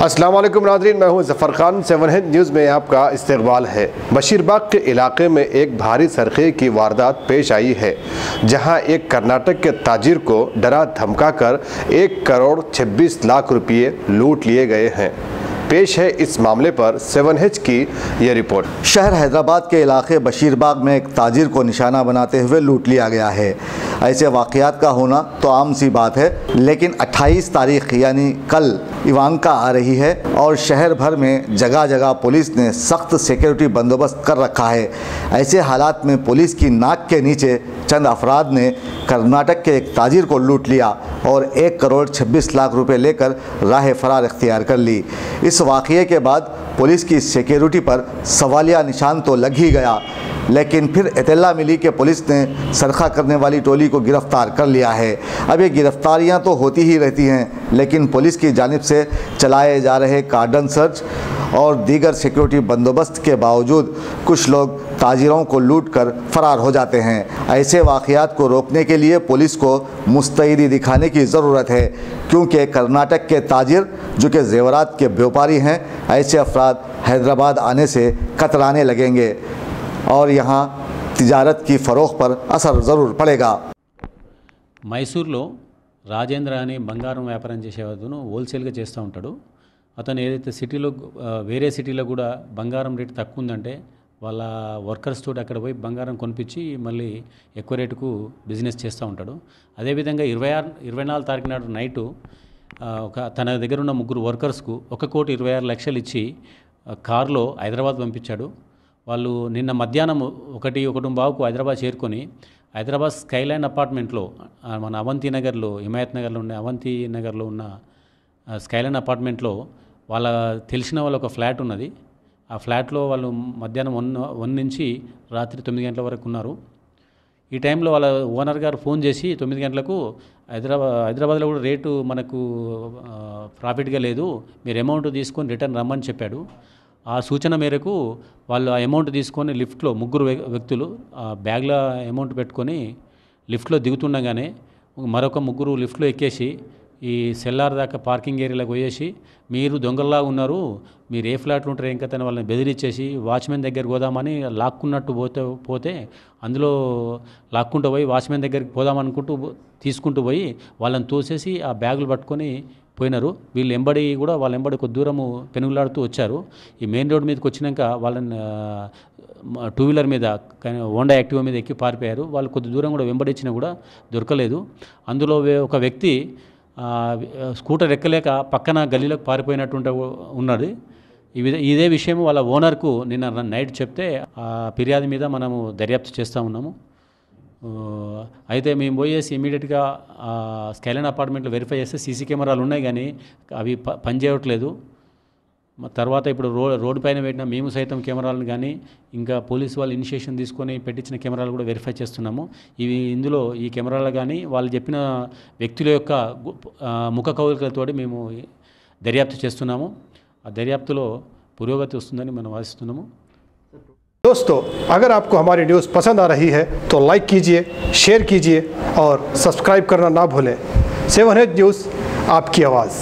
अस्सलाम वालेकुम नाज़रीन, मैं हूं ज़फ़र खान। 7 हिंद न्यूज़ में आपका इस्तकबाल है। बशीरबाग के इलाके में एक भारी सरखे की वारदात पेश आई है, जहां एक कर्नाटक के ताजिर को डरा धमकाकर 1 करोड़ 26 लाख रुपये लूट लिए गए हैं। पेश है इस मामले पर 7H की यह रिपोर्ट। शहर हैदराबाद के इलाके बशीरबाग में एक ताजिर को निशाना बनाते हुए लूट लिया गया है। ऐसे वाक़यात का होना तो आम सी बात है, लेकिन 28 तारीख यानी कल इवांका आ रही है और शहर भर में जगह जगह पुलिस ने सख्त सिक्योरिटी बंदोबस्त कर रखा है। ऐसे हालात में पुलिस की नाक के नीचे चंद अफराद ने कर्नाटक के एक ताजिर को लूट लिया और 1 करोड़ 26 लाख रुपए लेकर राह फरार इख्तियार कर ली। इस वाक़ये के बाद पुलिस की सिक्योरिटी पर सवालिया निशान तो लग ही गया, लेकिन फिर इत्तला मिली कि पुलिस ने सरखा करने वाली टोली को गिरफ़्तार कर लिया है। अब ये गिरफ़्तारियाँ तो होती ही रहती हैं, लेकिन पुलिस की जानिब से चलाए जा रहे कार्डन सर्च और दीगर सिक्योरिटी बंदोबस्त के बावजूद कुछ लोग ताजिरों को लूट कर फ़रार हो जाते हैं। ऐसे वाक़यात को रोकने के लिए पुलिस को मुस्तैदी दिखाने की ज़रूरत है, क्योंकि कर्नाटक के ताजिर जो कि ज़ेवरात के व्यापारी हैं, ऐसे अफराद हैदराबाद आने से कतराने लगेंगे और यहाँ तिजारत की फ़रोख्त पर असर ज़रूर पड़ेगा। మైసూర్లో రాజేంద్ర అనే బంగారం వ్యాపారం చేసే అతను హోల్సేల్గా చేస్తూ ఉంటాడు. అతను ఏదైతే సిటీలో వేరే సిటీలో కూడా బంగారం రేటు తక్కువ ఉందంటే వాళ్ళ వర్కర్స్ తోటి అక్కడ పోయి బంగారం కొనిపించి మళ్ళీ ఎక్కువ రేటుకు బిజినెస్ చేస్తూ ఉంటాడు. అదేవిధంగా 24 తారీఖు నాడు నైటు తన దగ్గర ఉన్న 3 వర్కర్స్కు 1,26,00,000 ఇచ్చి కారులో హైదరాబాద్ పంపించాడు. వాళ్ళు నిన్న మధ్యాహ్నం 1:15కు హైదరాబాద్ చేరుకొని హైదరాబాద్ స్కైలైన్ అపార్ట్మెంట్లో మన అవంతి నగర్లో హిమాయత్ నగర్లో ఉన్న అవంతి నగర్లో ఉన్న స్కైలైన్ అపార్ట్మెంట్లో వాళ్ళ తెలిసిన వాళ్ళ ఒక ఫ్లాట్ ఉన్నది. ఆ ఫ్లాట్లో వాళ్ళు మధ్యాహ్నం 1 నుంచి రాత్రి 9 గంటల వరకు ఉన్నారు. ఈ టైంలో వాళ్ళ ఓనర్ గారు ఫోన్ చేసి 9 గంటలకు హైదరాబాద్లో కూడా రేటు మనకు ప్రాఫిట్గా లేదు, మీరు అమౌంట్ తీసుకొని రిటర్న్ రమ్మని చెప్పాడు. ఆ సూచన మేరకు వాళ్ళు ఆ అమౌంట్ తీసుకొని లిఫ్ట్లో 3 వ్యక్తులు ఆ బ్యాగ్లో అమౌంట్ పెట్టుకొని లిఫ్ట్లో దిగుతుండగానే మరొక 3 లిఫ్ట్లో ఎక్కేసి ఈ సెల్లార్ దాకా పార్కింగ్ ఏరియాలోకి పోయేసి, మీరు దొంగల్లా ఉన్నారు, మీరు ఏ ఫ్లాట్లో ఉంటారు ఇంకా తన వాళ్ళని బెదిరించేసి వాచ్మెన్ దగ్గరికి పోదామని లాక్కున్నట్టు పోతే అందులో లాక్కుంటూ పోయి వాచ్మెన్ దగ్గరికి పోదామనుకుంటూ తీసుకుంటూ పోయి వాళ్ళని తోసేసి ఆ బ్యాగులు పట్టుకొని పోయినారు. వీళ్ళు వాళ్ళ ఎంబడి కొద్ది దూరము పెనుగులాడుతూ వచ్చారు. ఈ మెయిన్ రోడ్ మీదకి వచ్చినాక వాళ్ళని 2 వీలర్ మీద హోండా యాక్టివా మీద ఎక్కి పారిపోయారు. వాళ్ళు కొద్ది దూరం కూడా వెంబడించినా కూడా దొరకలేదు. అందులో ఒక వ్యక్తి స్కూటర్ ఎక్కలేక పక్కన గల్లీలోకి పారిపోయినట్టు ఉన్నది. ఇదే విషయం వాళ్ళ ఓనర్కు నిన్న నైట్ చెప్తే ఆ ఫిర్యాదు మీద మనము దర్యాప్తు చేస్తూ ఉన్నాము. అయితే మేము పోయేసి ఇమీడియట్గా స్కైలైన్ అపార్ట్మెంట్లో వెరిఫై చేస్తే సీసీ కెమెరాలు ఉన్నాయి, కానీ అవి పనిచేయట్లేదు. తర్వాత ఇప్పుడు రోడ్డు పైన పెట్టిన మేము సైతం కెమెరాలను కానీ ఇంకా పోలీసు వాళ్ళు ఇనిషియేషన్ తీసుకొని పెట్టించిన కెమెరాలు కూడా వెరిఫై చేస్తున్నాము. ఇందులో ఈ కెమెరాలు కానీ వాళ్ళు చెప్పిన వ్యక్తుల యొక్క ముఖ కవలికలతోటి మేము దర్యాప్తు చేస్తున్నాము. ఆ దర్యాప్తులో పురోగతి వస్తుందని మనం ఆశిస్తున్నాము. दोस्तों, अगर आपको हमारी न्यूज़ पसंद आ रही है तो लाइक कीजिए, शेयर कीजिए और सब्सक्राइब करना ना भूलें। 7H न्यूज़, आपकी आवाज़।